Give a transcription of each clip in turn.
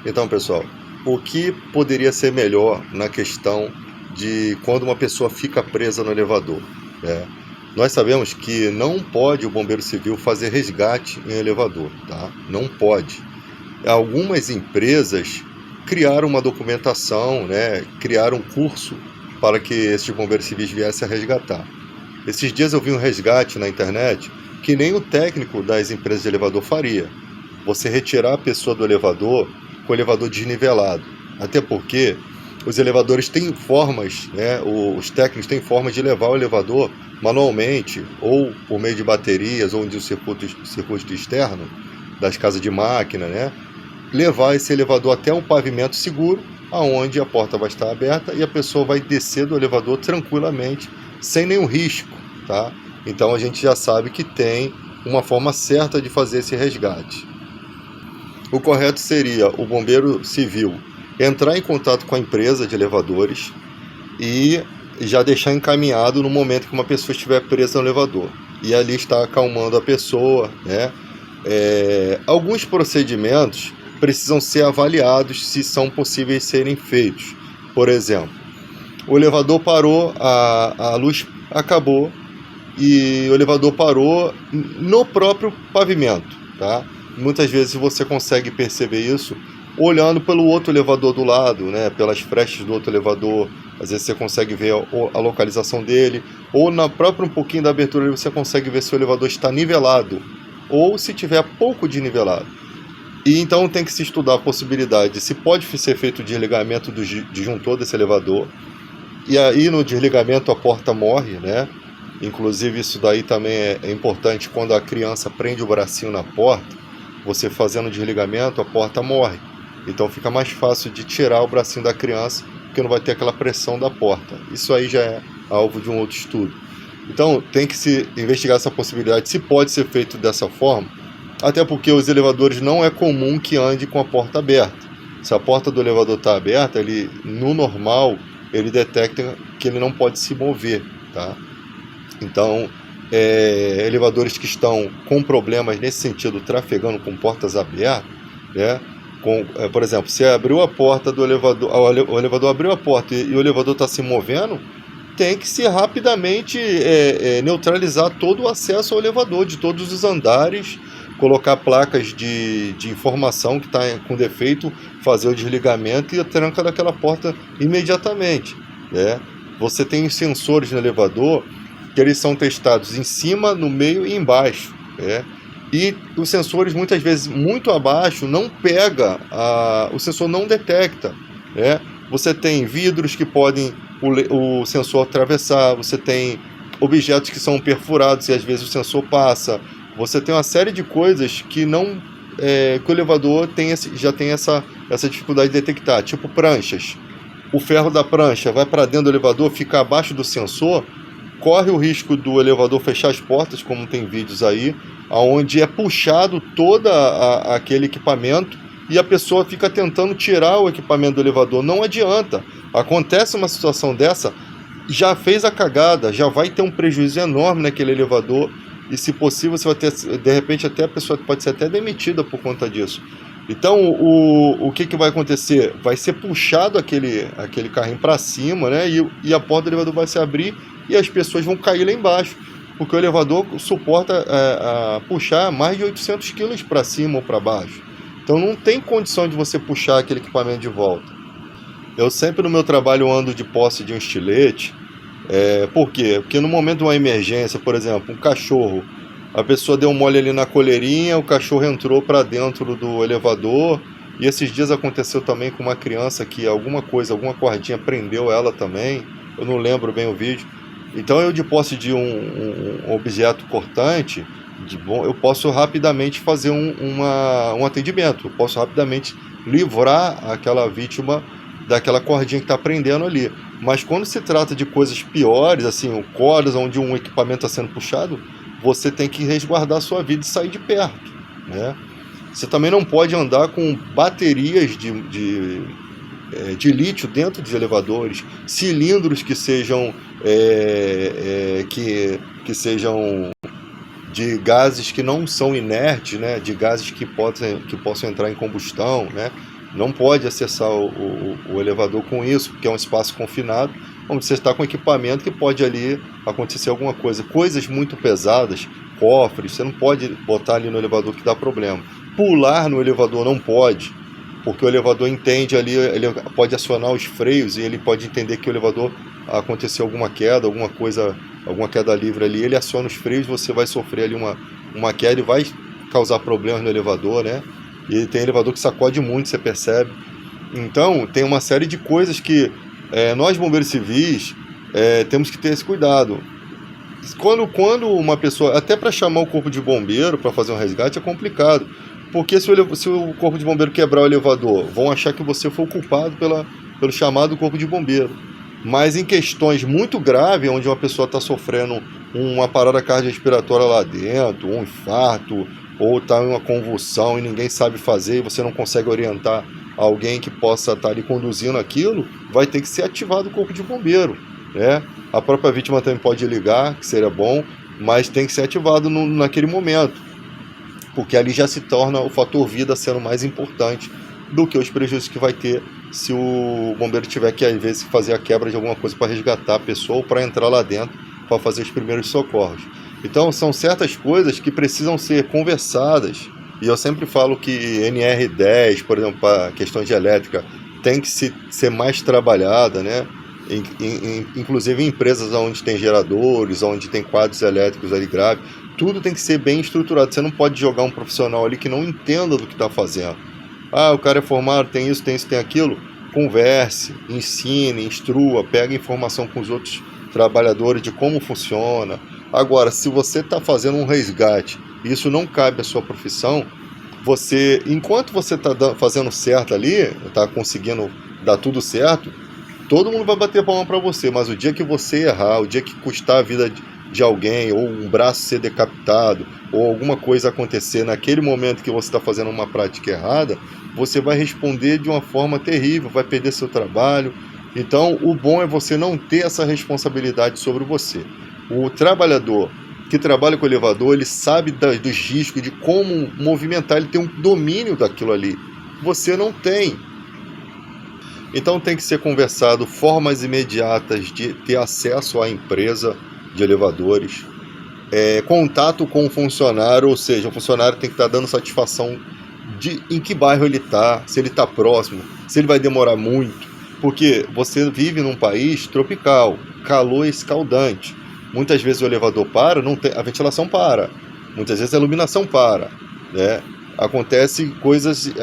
Então, pessoal, o que poderia ser melhor na questão de quando uma pessoa fica presa no elevador, né? Nós sabemos que não pode o bombeiro civil fazer resgate em elevador, tá? Não pode. Algumas empresas criaram uma documentação, né? Criaram um curso para que esses bombeiros civis viessem a resgatar. Esses dias eu vi um resgate na internet que nem o técnico das empresas de elevador faria. Você retirar a pessoa do elevador com o elevador desnivelado. Até porque os elevadores têm formas, né? Os técnicos têm formas de levar o elevador manualmente, ou por meio de baterias, ou de um circuito externo, das casas de máquina, né? Levar esse elevador até um pavimento seguro, aonde a porta vai estar aberta e a pessoa vai descer do elevador tranquilamente, sem nenhum risco, tá? Então a gente já sabe que tem uma forma certa de fazer esse resgate. O correto seria o bombeiro civil entrar em contato com a empresa de elevadores e já deixar encaminhado no momento que uma pessoa estiver presa no elevador. E ali está acalmando a pessoa, né? Alguns procedimentos precisam ser avaliados se são possíveis serem feitos. Por exemplo, o elevador parou, a luz acabou e o elevador parou no próprio pavimento, tá? Muitas vezes você consegue perceber isso olhando pelo outro elevador do lado, né? Pelas frestas do outro elevador. Às vezes você consegue ver a localização dele, ou na própria um pouquinho da abertura você consegue ver se o elevador está nivelado, ou se tiver pouco de nivelado. E então tem que se estudar a possibilidade, se pode ser feito o desligamento do disjuntor desse elevador, e aí no desligamento a porta morre, né? Inclusive isso daí também é importante quando a criança prende o bracinho na porta, você fazendo o desligamento, a porta morre. Então fica mais fácil de tirar o bracinho da criança, porque não vai ter aquela pressão da porta. Isso aí já é alvo de um outro estudo. Então tem que se investigar essa possibilidade, se pode ser feito dessa forma, até porque os elevadores não é comum que ande com a porta aberta. Se a porta do elevador está aberta, ele, no normal, ele detecta que ele não pode se mover, tá? Então, elevadores que estão com problemas nesse sentido, trafegando com portas abertas, né? Por exemplo, se abriu a porta do elevador, o elevador abriu a porta e o elevador está se movendo, tem que se rapidamente neutralizar todo o acesso ao elevador, de todos os andares, colocar placas de informação que está com defeito, fazer o desligamento e a tranca daquela porta imediatamente, né? Você tem sensores no elevador que eles são testados em cima, no meio e embaixo, né? E os sensores muitas vezes muito abaixo não pega, o sensor não detecta, né? Você tem vidros que podem o sensor atravessar, você tem objetos que são perfurados e às vezes o sensor passa, você tem uma série de coisas que não que o elevador já tem essa dificuldade de detectar, tipo pranchas. O ferro da prancha vai para dentro do elevador, fica abaixo do sensor, corre o risco do elevador fechar as portas, como tem vídeos aí, onde é puxado todo aquele equipamento e a pessoa fica tentando tirar o equipamento do elevador. Não adianta. Acontece uma situação dessa, já fez a cagada, já vai ter um prejuízo enorme naquele elevador e, se possível, você vai ter, de repente, até a pessoa pode ser até demitida por conta disso. Então, o que vai acontecer? Vai ser puxado aquele carrinho para cima, né? E a porta do elevador vai se abrir e as pessoas vão cair lá embaixo, porque o elevador suporta puxar mais de 800 quilos para cima ou para baixo. Então não tem condição de você puxar aquele equipamento de volta. Eu sempre no meu trabalho ando de posse de um estilete. Por quê? Porque no momento de uma emergência, por exemplo, um cachorro, a pessoa deu um mole ali na coleirinha, o cachorro entrou para dentro do elevador, e esses dias aconteceu também com uma criança que alguma cordinha prendeu ela também, eu não lembro bem o vídeo. Então eu, de posse de um objeto cortante, eu posso rapidamente fazer um atendimento, eu posso rapidamente livrar aquela vítima daquela cordinha que está prendendo ali. Mas quando se trata de coisas piores, assim, cordas onde um equipamento está sendo puxado, você tem que resguardar a sua vida e sair de perto, né? Você também não pode andar com baterias de lítio dentro dos elevadores, cilindros que sejam que sejam de gases que não são inertes, né? De gases que possam entrar em combustão, né? não pode acessar o elevador com isso, porque é um espaço confinado, onde você está com equipamento que pode ali acontecer alguma coisa. Coisas muito pesadas, cofres, você não pode botar ali no elevador que dá problema. Pular no elevador não pode, porque o elevador entende ali, ele pode acionar os freios e ele pode entender que o elevador aconteceu alguma queda, alguma queda livre ali, ele aciona os freios, você vai sofrer ali uma queda e vai causar problemas no elevador, né? E tem elevador que sacode muito, você percebe. Então, tem uma série de coisas que nós, bombeiros civis, temos que ter esse cuidado. Quando uma pessoa, até para chamar o corpo de bombeiro para fazer um resgate é complicado, porque se o corpo de bombeiro quebrar o elevador, vão achar que você foi o culpado pelo chamado do corpo de bombeiro. Mas em questões muito graves, onde uma pessoa está sofrendo uma parada cardiorrespiratória lá dentro, um infarto, ou está em uma convulsão e ninguém sabe fazer e você não consegue orientar alguém que possa estar ali conduzindo aquilo, vai ter que ser ativado o corpo de bombeiro, né? A própria vítima também pode ligar, que seria bom, mas tem que ser ativado naquele momento, porque ali já se torna o fator vida sendo mais importante do que os prejuízos que vai ter se o bombeiro tiver que, às vezes, fazer a quebra de alguma coisa para resgatar a pessoa ou para entrar lá dentro para fazer os primeiros socorros. Então, são certas coisas que precisam ser conversadas, e eu sempre falo que NR10, por exemplo, para questões de elétrica, tem que ser mais trabalhada, né? Inclusive em empresas onde tem geradores, onde tem quadros elétricos ali graves, tudo tem que ser bem estruturado. Você não pode jogar um profissional ali que não entenda do que está fazendo. Ah, o cara é formado, tem isso, tem aquilo. Converse, ensine, instrua, pega informação com os outros trabalhadores de como funciona. Agora, se você está fazendo um resgate e isso não cabe à sua profissão, enquanto você está fazendo certo ali, está conseguindo dar tudo certo, todo mundo vai bater palma para você, mas o dia que você errar, o dia que custar a vida de alguém, ou um braço ser decapitado, ou alguma coisa acontecer naquele momento que você está fazendo uma prática errada, você vai responder de uma forma terrível, vai perder seu trabalho. Então, o bom é você não ter essa responsabilidade sobre você. O trabalhador que trabalha com o elevador, ele sabe dos riscos, de como movimentar, ele tem um domínio daquilo ali. Você não tem. Então tem que ser conversado formas imediatas de ter acesso à empresa de elevadores, contato com o funcionário, ou seja, o funcionário tem que estar dando satisfação de em que bairro ele está, se ele está próximo, se ele vai demorar muito, porque você vive num país tropical, calor escaldante. Muitas vezes o elevador para, a ventilação para, muitas vezes a iluminação para, né? Acontece coisas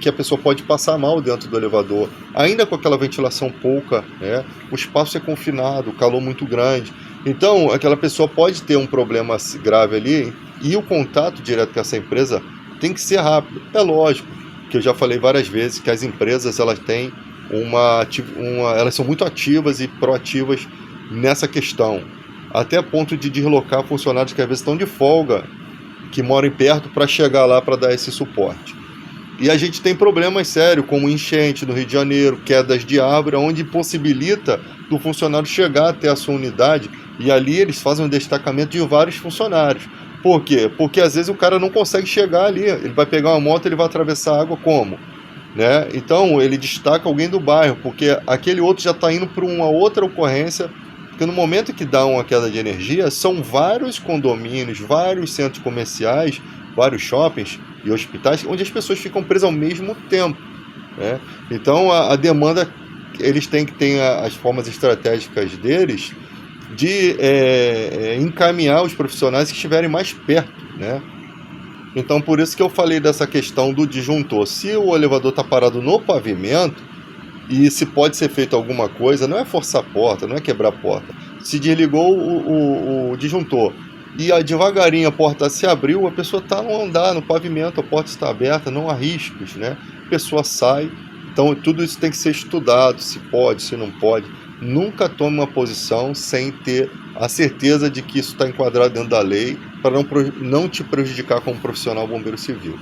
que a pessoa pode passar mal dentro do elevador, ainda com aquela ventilação pouca, né? O espaço é confinado, o calor muito grande. Então, aquela pessoa pode ter um problema grave ali, e o contato direto com essa empresa tem que ser rápido. É lógico, que eu já falei várias vezes, que as empresas elas têm elas são muito ativas e proativas nessa questão, até a ponto de deslocar funcionários que às vezes estão de folga, que moram perto, para chegar lá para dar esse suporte. E a gente tem problemas sérios, como enchente no Rio de Janeiro, quedas de árvore, onde possibilita do funcionário chegar até a sua unidade, e ali eles fazem um destacamento de vários funcionários. Por quê? Porque às vezes o cara não consegue chegar ali, ele vai pegar uma moto, ele vai atravessar a água como? Né? Então ele destaca alguém do bairro, porque aquele outro já está indo para uma outra ocorrência. Porque no momento que dá uma queda de energia, são vários condomínios, vários centros comerciais, vários shoppings e hospitais, onde as pessoas ficam presas ao mesmo tempo, né? Então a demanda, eles têm que ter as formas estratégicas deles de encaminhar os profissionais que estiverem mais perto, né? Então por isso que eu falei dessa questão do disjuntor. Se o elevador está parado no pavimento, e se pode ser feito alguma coisa, não é forçar a porta, não é quebrar a porta. Se desligou o disjuntor e devagarinho a porta se abriu, a pessoa está no andar, no pavimento, a porta está aberta, não há riscos, né? A pessoa sai. Então tudo isso tem que ser estudado, se pode, se não pode. Nunca tome uma posição sem ter a certeza de que isso está enquadrado dentro da lei, para não te prejudicar como profissional bombeiro civil.